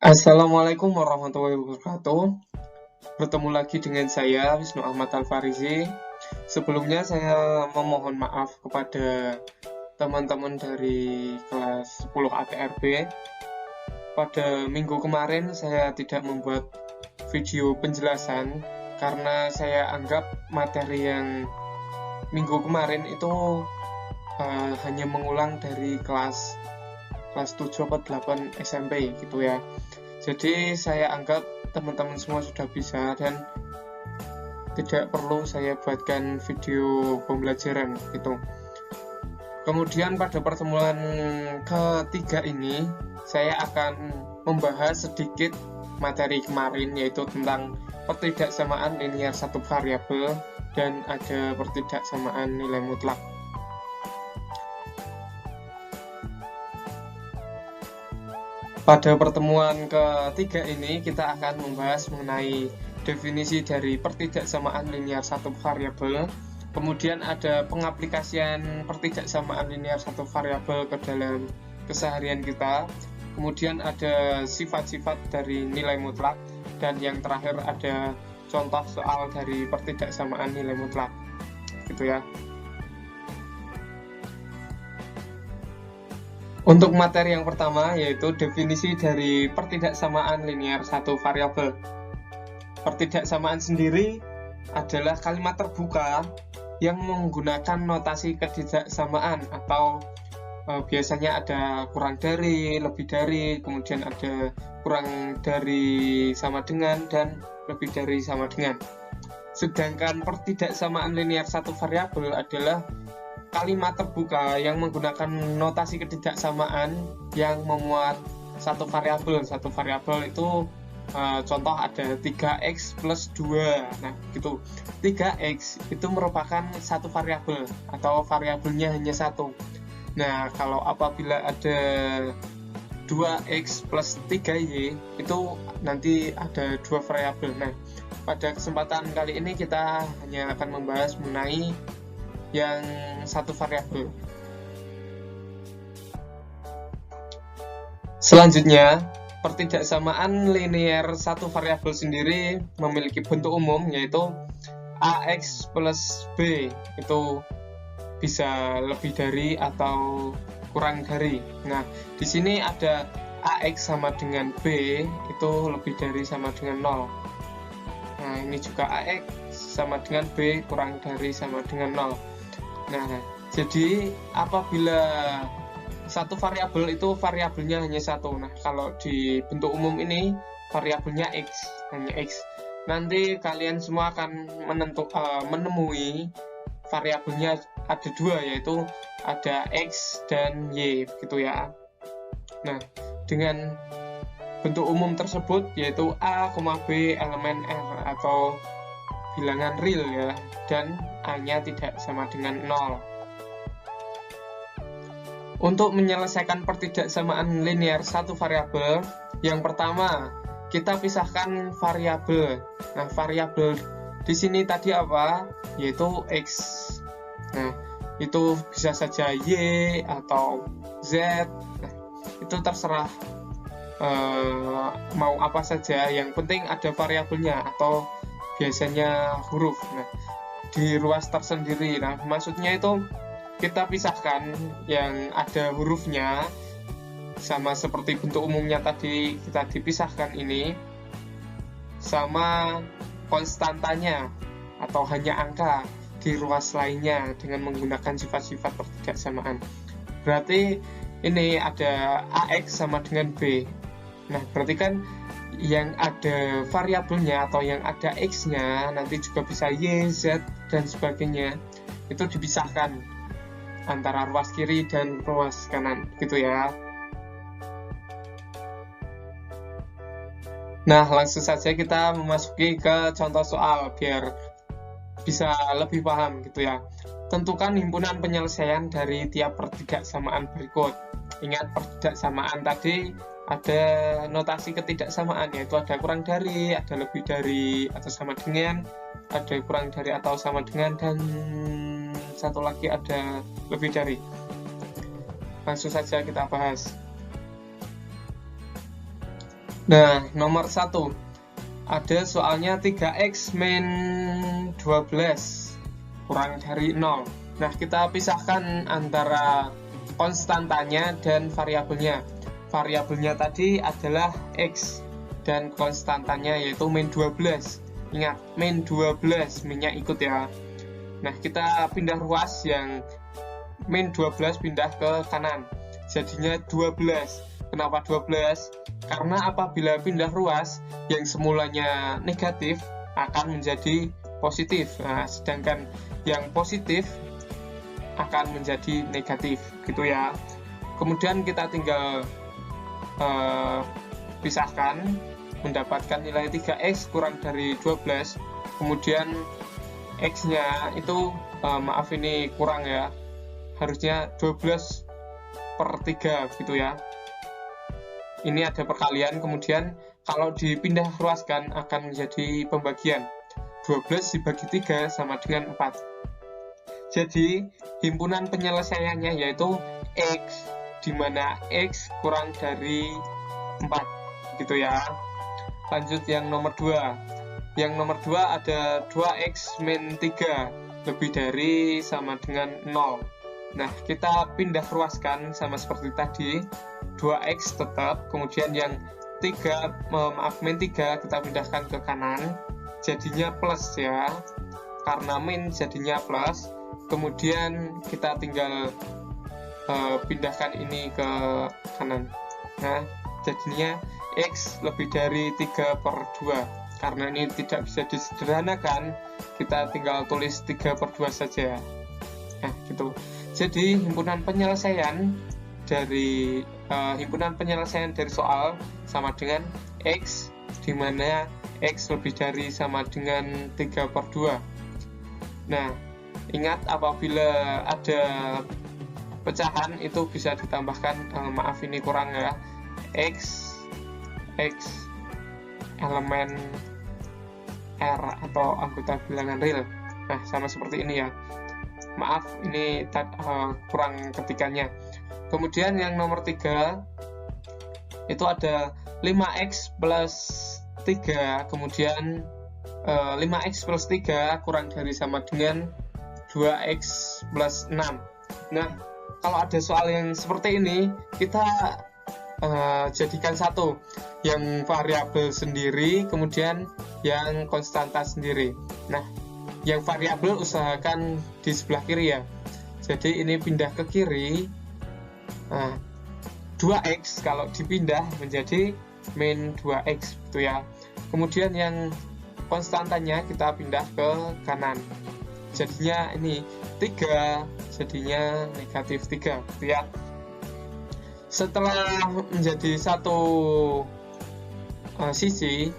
Assalamualaikum warahmatullahi wabarakatuh. Bertemu lagi dengan saya Wisnu Ahmad Al-Farizi. Sebelumnya saya memohon maaf kepada teman-teman dari kelas 10 ATRB. Pada minggu kemarin saya tidak membuat video penjelasan karena saya anggap materi yang minggu kemarin itu hanya mengulang dari kelas 7 atau 8 SMP gitu ya. Jadi saya anggap teman-teman semua sudah bisa dan tidak perlu saya buatkan video pembelajaran gitu. Kemudian pada pertemuan ketiga ini saya akan membahas sedikit materi kemarin, yaitu tentang pertidaksamaan linier satu variabel dan ada pertidaksamaan nilai mutlak. Pada pertemuan ketiga ini kita akan membahas mengenai definisi dari pertidaksamaan linier satu variabel. Kemudian ada pengaplikasian pertidaksamaan linier satu variabel ke dalam keseharian kita. Kemudian ada sifat-sifat dari nilai mutlak, dan yang terakhir ada contoh soal dari pertidaksamaan nilai mutlak. Gitu ya. Untuk materi yang pertama yaitu definisi dari pertidaksamaan linier satu variabel. Pertidaksamaan sendiri adalah kalimat terbuka yang menggunakan notasi ketidaksamaan atau biasanya ada kurang dari, lebih dari, kemudian ada kurang dari sama dengan, dan lebih dari sama dengan. Sedangkan pertidaksamaan linier satu variabel adalah kalimat terbuka yang menggunakan notasi ketidaksamaan yang memuat satu variabel. Satu variabel itu contoh ada 3x plus 2. Nah, gitu. 3x itu merupakan satu variabel atau variabelnya hanya satu. Nah, kalau apabila ada 2x plus 3y itu nanti ada dua variabel. Nah, pada kesempatan kali ini kita hanya akan membahas mengenai yang satu variabel. Selanjutnya, pertidaksamaan linier satu variabel sendiri memiliki bentuk umum, yaitu ax plus b itu bisa lebih dari atau kurang dari. Nah, di sini ada ax sama dengan b itu lebih dari sama dengan 0. Nah, ini juga ax sama dengan b kurang dari sama dengan 0. Nah, jadi apabila satu variabel itu variabelnya hanya satu. Nah, kalau di bentuk umum ini variabelnya x, hanya x. Nanti kalian semua akan menemui variabelnya ada dua, yaitu ada x dan y, gitu ya. Nah, dengan bentuk umum tersebut yaitu a, b elemen r atau bilangan real ya, dan a-nya tidak sama dengan 0. Untuk menyelesaikan pertidaksamaan linier satu variabel, yang pertama kita pisahkan variabel. Nah, variabel di sini tadi apa? Yaitu x. Nah, itu bisa saja y atau z. Nah, itu terserah mau apa saja, yang penting ada variabelnya atau biasanya huruf. Nah, di ruas tersendiri. Nah, maksudnya itu kita pisahkan yang ada hurufnya, sama seperti bentuk umumnya tadi kita dipisahkan ini, sama konstantanya atau hanya angka di ruas lainnya dengan menggunakan sifat-sifat pertidaksamaan. Berarti ini ada ax sama dengan b. Nah, berarti kan yang ada variabelnya atau yang ada x-nya nanti juga bisa y, z, dan sebagainya, itu dipisahkan antara ruas kiri dan ruas kanan, gitu ya. Nah, langsung saja kita memasuki ke contoh soal biar bisa lebih paham, gitu ya. Tentukan himpunan penyelesaian dari tiap pertidaksamaan berikut. Ingat, pertidaksamaan tadi ada notasi ketidaksamaan, yaitu ada kurang dari, ada lebih dari atau sama dengan, ada kurang dari atau sama dengan, dan satu lagi ada lebih dari. Langsung saja kita bahas. Nah, nomor 1 ada soalnya 3x min 12 kurang dari 0. Nah, kita pisahkan antara konstantanya dan variabelnya. Variabelnya tadi adalah x dan konstantanya yaitu min 12. Ingat, min 12, minnya ikut ya. Nah, kita pindah ruas, yang min 12 pindah ke kanan, jadinya 12. Kenapa 12? Karena apabila pindah ruas, yang semulanya negatif akan menjadi positif. Nah, sedangkan yang positif akan menjadi negatif, gitu ya. Kemudian kita tinggal pisahkan, mendapatkan nilai 3x kurang dari 12. Kemudian x-nya itu maaf, ini kurang ya, harusnya 12/3 gitu ya. Ini ada perkalian, kemudian kalau dipindah ruaskan akan menjadi pembagian. 12 dibagi 3 sama dengan 4. Jadi himpunan penyelesaiannya yaitu x, di mana x kurang dari 4 gitu ya. Lanjut yang nomor 2. Yang nomor 2 ada 2x min 3 lebih dari sama dengan 0. Nah, kita pindah ruaskan sama seperti tadi, 2x tetap, kemudian yang min 3 kita pindahkan ke kanan, jadinya plus ya, karena min jadinya plus. Kemudian kita tinggal pindahkan ini ke kanan. Nah, jadinya x lebih dari 3/2. Karena ini tidak bisa disederhanakan, kita tinggal tulis 3/2 saja. Nah, gitu. Jadi himpunan penyelesaian dari soal sama dengan x, di mana x lebih dari sama dengan 3/2. Nah, ingat apabila ada pecahan itu bisa ditambahkan, maaf ini kurang ya, x elemen R atau anggota bilangan real. Nah, sama seperti ini ya. Maaf, ini kurang ketikannya. Kemudian yang nomor 3 itu ada 5x plus 3, kemudian 5x plus 3 kurang dari sama dengan 2x plus 6. Nah, kalau ada soal yang seperti ini, kita jadikan satu, yang variabel sendiri, kemudian yang konstanta sendiri. Nah, yang variabel usahakan di sebelah kiri ya. Jadi ini pindah ke kiri. Nah, 2x kalau dipindah menjadi min 2x gitu ya. Kemudian yang konstantanya kita pindah ke kanan. Jadinya ini 3, jadinya negatif 3 gitu ya. Setelah menjadi satu sisi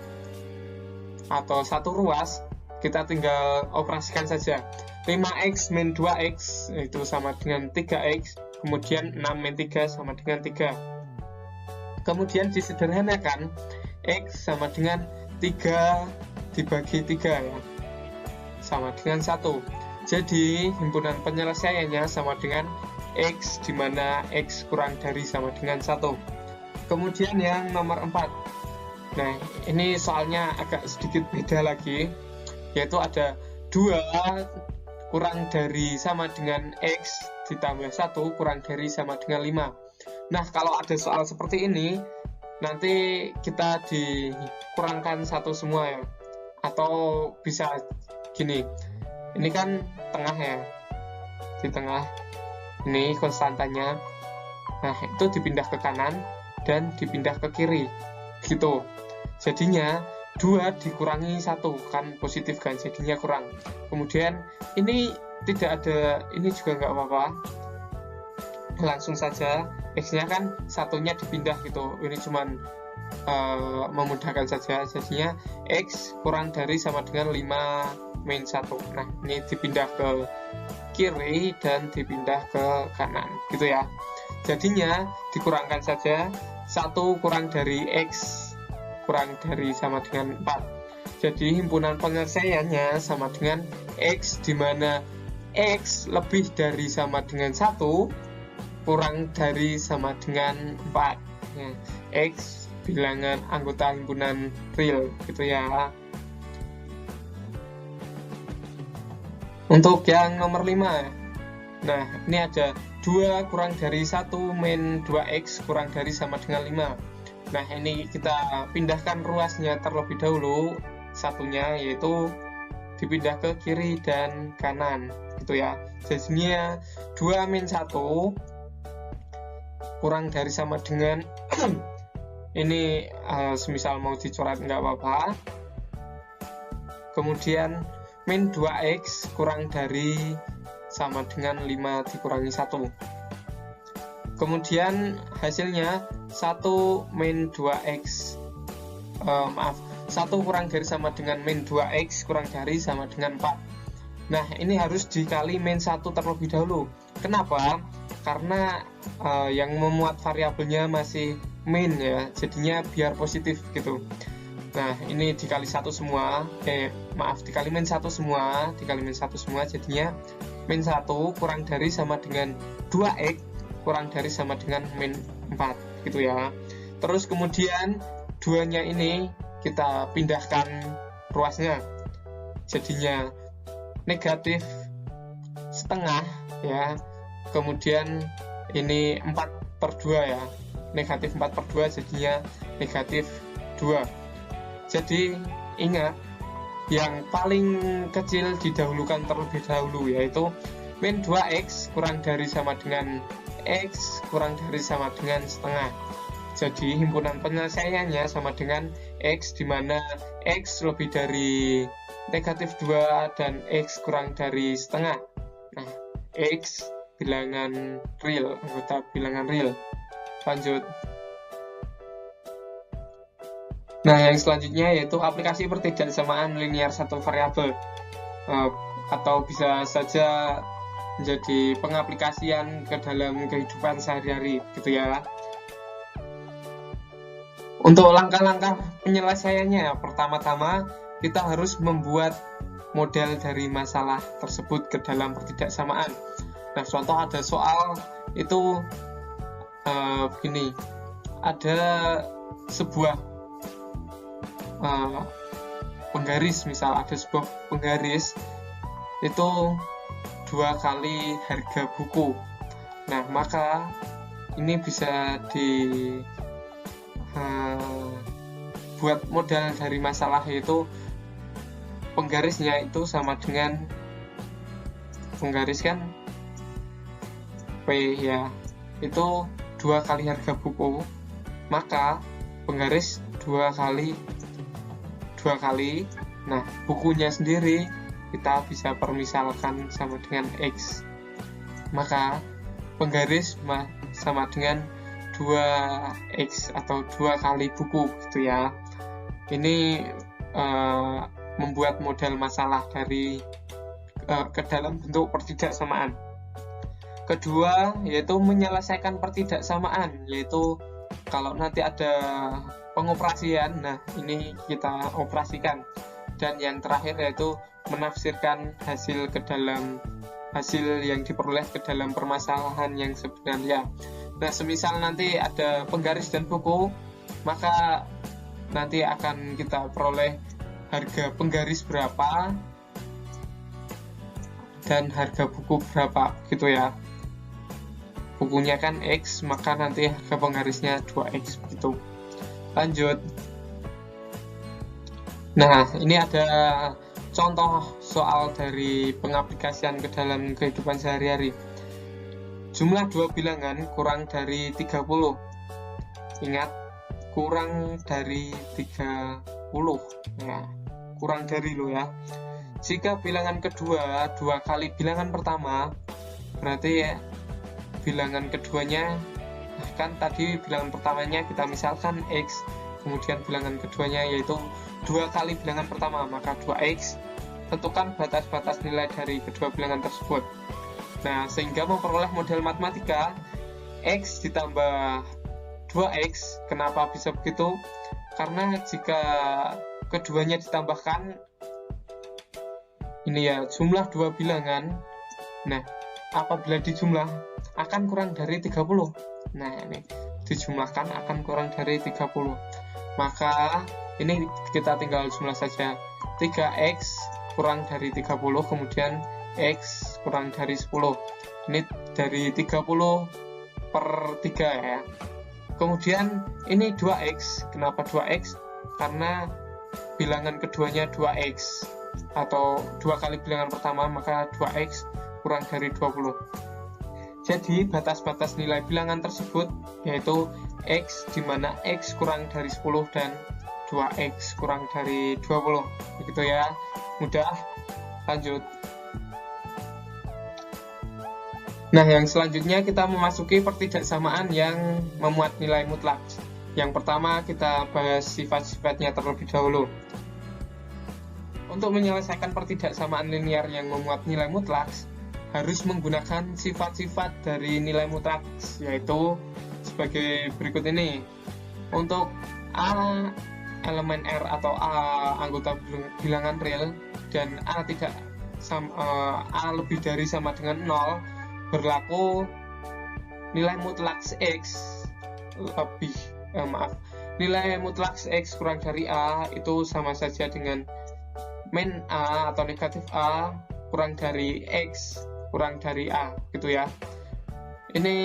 atau satu ruas, kita tinggal operasikan saja. 5x min 2x itu sama dengan 3x, kemudian 6 min 3 sama dengan 3. Kemudian disederhanakan, x sama dengan 3 dibagi 3 ya, sama dengan 1. Jadi himpunan penyelesaiannya sama dengan x, di mana x kurang dari sama dengan 1. Kemudian yang nomor 4. Nah, ini soalnya agak sedikit beda lagi, yaitu ada 2 kurang dari sama dengan x ditambah 1 kurang dari sama dengan 5. Nah, kalau ada soal seperti ini, nanti kita dikurangkan 1 semua ya. Atau bisa gini, ini kan tengah ya, di tengah ini konstantanya. Nah, itu dipindah ke kanan dan dipindah ke kiri gitu. Jadinya 2 dikurangi 1, kan positif kan, jadinya kurang. Kemudian ini tidak ada, ini juga nggak apa-apa, langsung saja x-nya kan satunya dipindah gitu. Ini cuman memudahkan saja, jadinya x kurang dari sama dengan 5 min 1. Nah, ini dipindah ke kiri dan dipindah ke kanan gitu ya. Jadinya dikurangkan saja, 1 kurang dari x kurang dari sama dengan 4. Jadi himpunan penyelesaiannya sama dengan x, di mana x lebih dari sama dengan 1 kurang dari sama dengan 4. Nah, x bilangan anggota himpunan real gitu ya. Untuk yang nomor 5, nah ini ada 2 kurang dari 1 min 2x kurang dari sama dengan 5. Nah ini kita pindahkan ruasnya terlebih dahulu, satunya yaitu dipindah ke kiri dan kanan gitu ya. Jadinya 2 min 1 kurang dari sama dengan ini semisal mau dicoret nggak apa-apa. Kemudian min 2x kurang dari sama dengan 5 dikurangi 1. Kemudian hasilnya 1 min 2x 1 kurang dari sama dengan min 2x kurang dari sama dengan 4. Nah ini harus dikali min 1 terlebih dahulu. Kenapa? Karena yang memuat variabelnya masih min ya, jadinya biar positif gitu. Nah ini dikali 1 semua, dikali min 1 semua, jadinya min 1 kurang dari sama dengan 2x kurang dari sama dengan min 4 gitu ya. Terus kemudian 2-nya ini kita pindahkan ruasnya, jadinya negatif setengah ya. Kemudian ini 4/2 ya, negatif 4/2 jadinya negatif 2. Jadi ingat, yang paling kecil didahulukan terlebih dahulu, yaitu min 2x kurang dari sama dengan x kurang dari sama dengan setengah. Jadi himpunan penyelesaiannya sama dengan x, di mana x lebih dari negatif 2 dan x kurang dari setengah. Nah x bilangan real, anggota bilangan real. Lanjut. Nah yang selanjutnya yaitu aplikasi pertidaksamaan linear satu variabel, atau bisa saja menjadi pengaplikasian ke dalam kehidupan sehari-hari gitu ya. Untuk langkah-langkah penyelesaiannya, pertama-tama kita harus membuat model dari masalah tersebut ke dalam pertidaksamaan. Nah contoh ada soal itu begini, ada sebuah penggaris, misal ada sebuah penggaris itu 2 kali harga buku. Nah maka ini bisa buat modal dari masalah, yaitu penggarisnya itu sama dengan penggaris kan P ya, itu 2 kali harga buku, maka penggaris 2 kali. Nah bukunya sendiri kita bisa permisalkan sama dengan X, maka penggaris sama dengan 2X atau 2 kali buku gitu ya. Ini membuat model masalah dari ke dalam bentuk pertidaksamaan. Kedua yaitu menyelesaikan pertidaksamaan, yaitu kalau nanti ada pengoperasian, nah ini kita operasikan. Dan yang terakhir yaitu menafsirkan hasil yang diperoleh ke dalam permasalahan yang sebenarnya. Nah semisal nanti ada penggaris dan buku, maka nanti akan kita peroleh harga penggaris berapa dan harga buku berapa gitu ya. Bukunya kan X, maka nanti harga penggarisnya 2X begitu. Lanjut. Nah ini ada contoh soal dari pengaplikasian ke dalam kehidupan sehari-hari. Jumlah 2 bilangan kurang dari 30. Ingat, kurang dari 30 ya, kurang dari lo ya. Jika bilangan kedua 2 kali bilangan pertama, berarti ya bilangan keduanya, kan tadi bilangan pertamanya kita misalkan X, kemudian bilangan keduanya yaitu 2 kali bilangan pertama, maka 2X. Tentukan batas-batas nilai dari kedua bilangan tersebut. Nah sehingga memperoleh model matematika X ditambah 2X. Kenapa bisa begitu? Karena jika keduanya ditambahkan, ini ya jumlah 2 bilangan, nah apabila dijumlah akan kurang dari 30. Nah ini dijumlahkan akan kurang dari 30. Maka ini kita tinggal jumlah saja. 3x kurang dari 30, kemudian x kurang dari 10. Ini dari 30 per 3 ya. Kemudian ini 2x. Kenapa 2x? Karena bilangan keduanya 2x, atau 2 kali bilangan pertama, maka 2x kurang dari 20. Jadi batas-batas nilai bilangan tersebut yaitu x, di mana x kurang dari 10 dan 2x kurang dari 20. Begitu ya, mudah. Lanjut. Nah, yang selanjutnya kita memasuki pertidaksamaan yang memuat nilai mutlak. Yang pertama kita bahas sifat-sifatnya terlebih dahulu. Untuk menyelesaikan pertidaksamaan linear yang memuat nilai mutlak, harus menggunakan sifat-sifat dari nilai mutlak, yaitu sebagai berikut ini. Untuk A elemen R atau A anggota bilangan real dan A tidak A lebih dari sama dengan 0, berlaku nilai mutlak X lebih nilai mutlak X kurang dari A itu sama saja dengan min A atau negatif A kurang dari X kurang dari A, gitu ya. Ini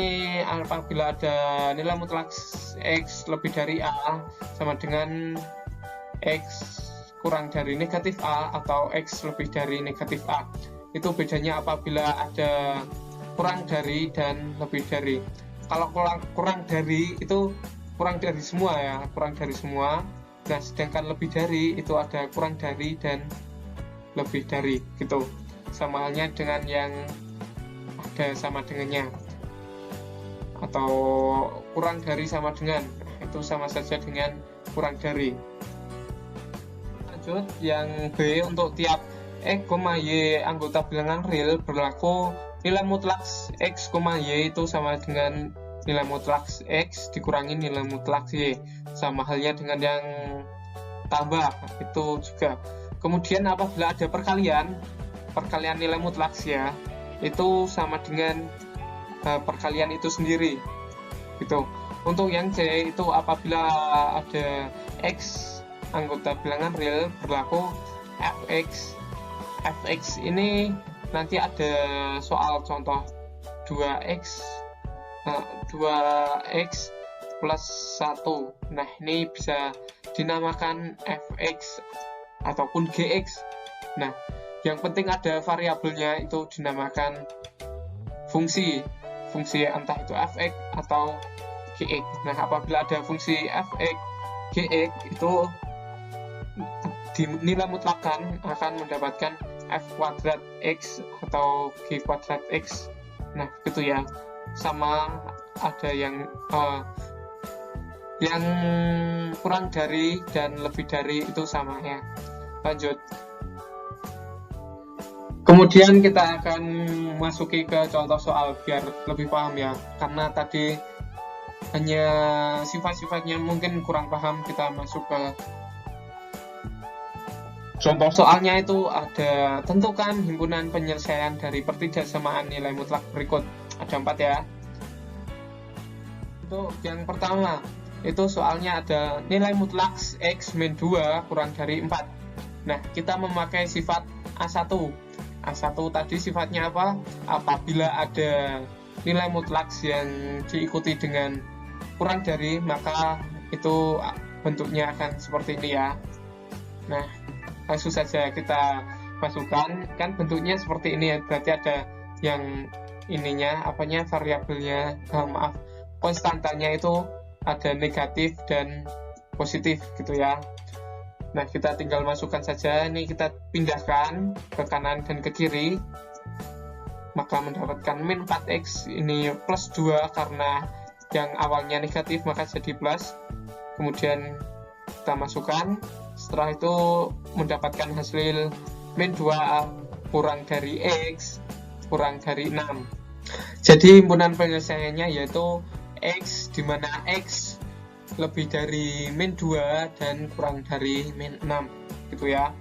apabila ada nilai mutlak X lebih dari A sama dengan X kurang dari negatif A atau X lebih dari negatif A. Itu bedanya apabila ada kurang dari dan lebih dari. Kalau kurang dari itu kurang dari semua ya, kurang dari semua. Nah, sedangkan lebih dari itu ada kurang dari dan lebih dari, gitu. Sama halnya dengan yang ada sama dengannya, atau kurang dari sama dengan, itu sama saja dengan kurang dari. Lanjut, yang B, untuk tiap X, Y anggota bilangan real berlaku nilai mutlak X, Y itu sama dengan nilai mutlak X dikurangi nilai mutlak Y, sama halnya dengan yang tambah, itu juga. Kemudian apabila ada perkalian nilai mutlak ya, itu sama dengan perkalian itu sendiri, gitu. Untuk yang C itu apabila ada X anggota bilangan real berlaku fx ini nanti ada soal contoh 2x plus 1. Nah, ini bisa dinamakan fx ataupun gx. Nah, yang penting ada variabelnya, itu dinamakan fungsi entah itu fx atau gx. Nah, apabila ada fungsi fx gx itu di nilai mutlakan akan mendapatkan f kuadrat x atau g kuadrat x. Nah, gitu ya. Sama ada yang kurang dari dan lebih dari itu sama ya. Lanjut. Kemudian kita akan masuki ke contoh soal biar lebih paham ya, karena tadi hanya sifat-sifatnya mungkin kurang paham. Kita masuk ke contoh soalnya. Itu ada tentukan himpunan penyelesaian dari pertidaksamaan nilai mutlak berikut. Ada 4 ya. Untuk yang pertama itu soalnya ada nilai mutlak X min 2 kurang dari 4. Nah, kita memakai sifat A1. A1 tadi sifatnya apa? Apabila ada nilai mutlak yang diikuti dengan kurang dari, maka itu bentuknya akan seperti ini ya. Nah, langsung saja kita masukkan, kan bentuknya seperti ini ya. Berarti ada yang ininya, variabelnya, konstantanya itu ada negatif dan positif, gitu ya. Nah, kita tinggal masukkan saja. Ini kita pindahkan ke kanan dan ke kiri, maka mendapatkan min 4x ini plus 2, karena yang awalnya negatif maka jadi plus. Kemudian kita masukkan, setelah itu mendapatkan hasil min 2 kurang dari x kurang dari 6. Jadi himpunan penyelesaiannya yaitu x, dimana x lebih dari min 2 dan kurang dari min 6, gitu ya.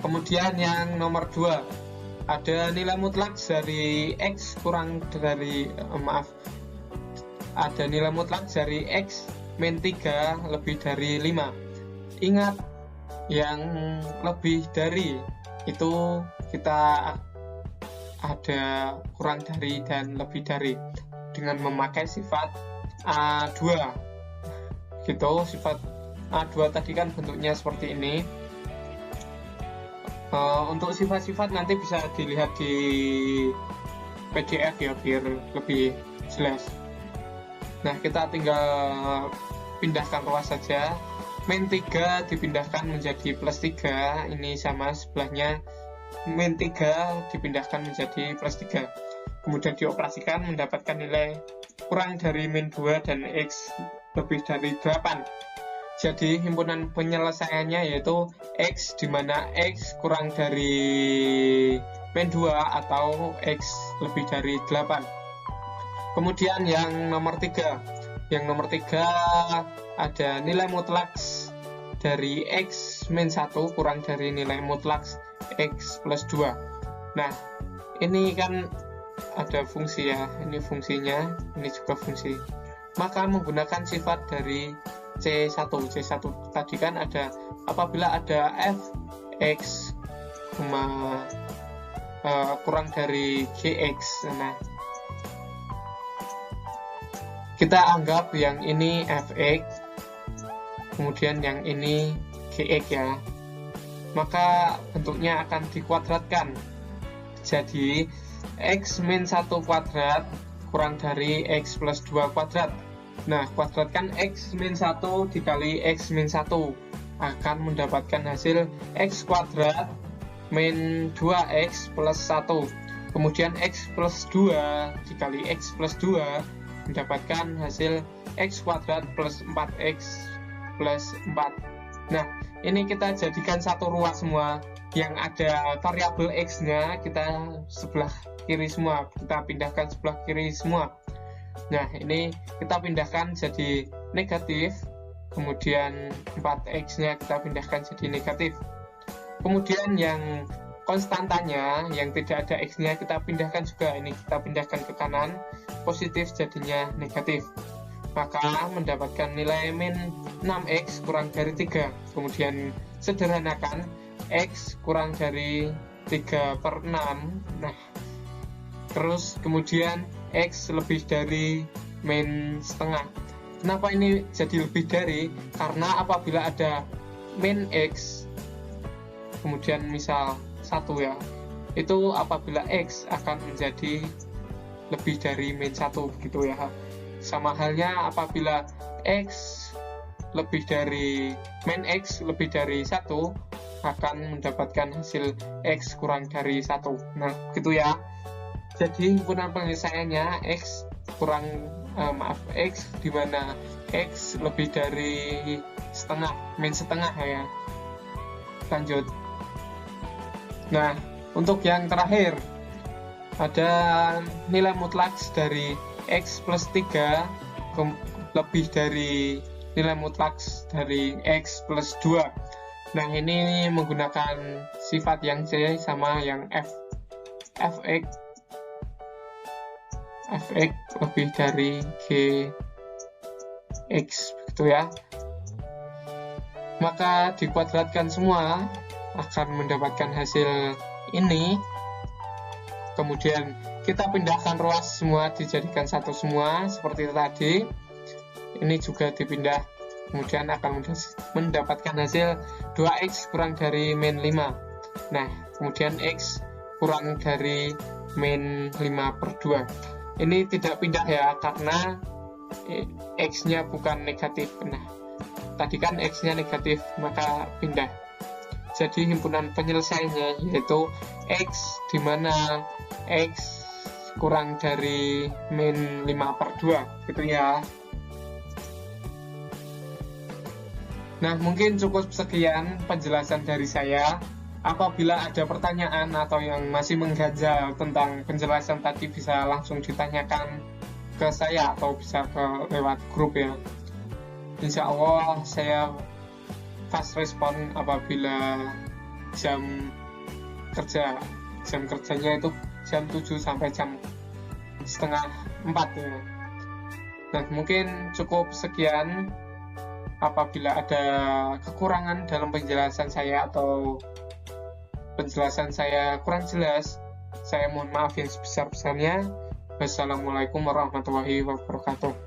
Kemudian yang nomor 2, ada nilai mutlak dari x kurang dari ada nilai mutlak dari X min 3 lebih dari 5. Ingat, yang lebih dari itu kita ada kurang dari dan lebih dari dengan memakai sifat A2 gitu. Sifat A2 tadi kan bentuknya seperti ini. Untuk sifat-sifat nanti bisa dilihat di PDF ya biar lebih jelas. Nah, kita tinggal pindahkan ruas saja. Min 3 dipindahkan menjadi plus 3, ini sama sebelahnya. Min 3 dipindahkan menjadi plus 3, kemudian dioperasikan mendapatkan nilai kurang dari min 2 dan X lebih dari 8. Jadi himpunan penyelesaiannya yaitu X, di mana X kurang dari min 2 atau X lebih dari 8. Kemudian yang nomor 3. Yang nomor 3 ada nilai mutlak dari X min 1 kurang dari nilai mutlak X plus 2. Nah, ini kan ada fungsi ya, ini fungsinya, ini juga fungsi. Maka menggunakan sifat dari C1 tadi kan ada, apabila ada Fx kurang dari Gx. Nah, kita anggap yang ini Fx, kemudian yang ini Gx ya, maka bentuknya akan dikuadratkan. Jadi X min 1 kuadrat kurang dari X plus 2 kuadrat. Nah, kuadratkan X min 1 dikali X min 1 akan mendapatkan hasil X kuadrat min 2X plus 1. Kemudian X plus 2 dikali X plus 2 mendapatkan hasil X kuadrat plus 4X plus 4. Nah, ini kita jadikan satu ruas semua. Yang ada variabel X-nya kita sebelah kiri semua, kita pindahkan sebelah kiri semua. Nah, ini kita pindahkan jadi negatif, kemudian 4X-nya kita pindahkan jadi negatif. Kemudian yang konstantanya, yang tidak ada X-nya kita pindahkan juga, ini kita pindahkan ke kanan, positif jadinya negatif. Maka mendapatkan nilai min 6X kurang dari 3. Kemudian sederhanakan, X kurang dari 3/6. Nah, terus kemudian X lebih dari min setengah. Kenapa ini jadi lebih dari? Karena apabila ada min X, kemudian misal 1 ya, itu apabila X akan menjadi lebih dari min 1 begitu ya. Sama halnya apabila X lebih dari min X lebih dari 1 akan mendapatkan hasil X kurang dari 1. Nah, gitu ya. Jadi himpunan penyelesaiannya X kurang X di mana X lebih dari setengah, min setengah ya. Lanjut. Nah, untuk yang terakhir ada nilai mutlak dari X plus 3 lebih dari nilai mutlak dari X plus 2. Nah, ini menggunakan sifat yang C sama yang Fx lebih dari Gx begitu ya. Maka dikuadratkan semua akan mendapatkan hasil ini. Kemudian kita pindahkan ruas semua dijadikan satu semua seperti tadi. Ini juga dipindah, kemudian akan mendapatkan hasil 2X kurang dari min 5. Nah, kemudian X kurang dari min 5/2. Ini tidak pindah ya, karena X-nya bukan negatif. Nah, tadi kan X-nya negatif, maka pindah. Jadi himpunan penyelesaiannya yaitu X, di mana X kurang dari min 5/2 gitu ya. Nah, mungkin cukup sekian penjelasan dari saya. Apabila ada pertanyaan atau yang masih mengganjal tentang penjelasan tadi, bisa langsung ditanyakan ke saya atau bisa lewat grup ya. Insya Allah saya fast respon apabila jam kerjanya itu jam 7 sampai jam setengah 4 ya. Nah, mungkin cukup sekian. Apabila ada kekurangan dalam penjelasan saya atau penjelasan saya kurang jelas, saya mohon maaf yang sebesar-besarnya. Wassalamualaikum warahmatullahi wabarakatuh.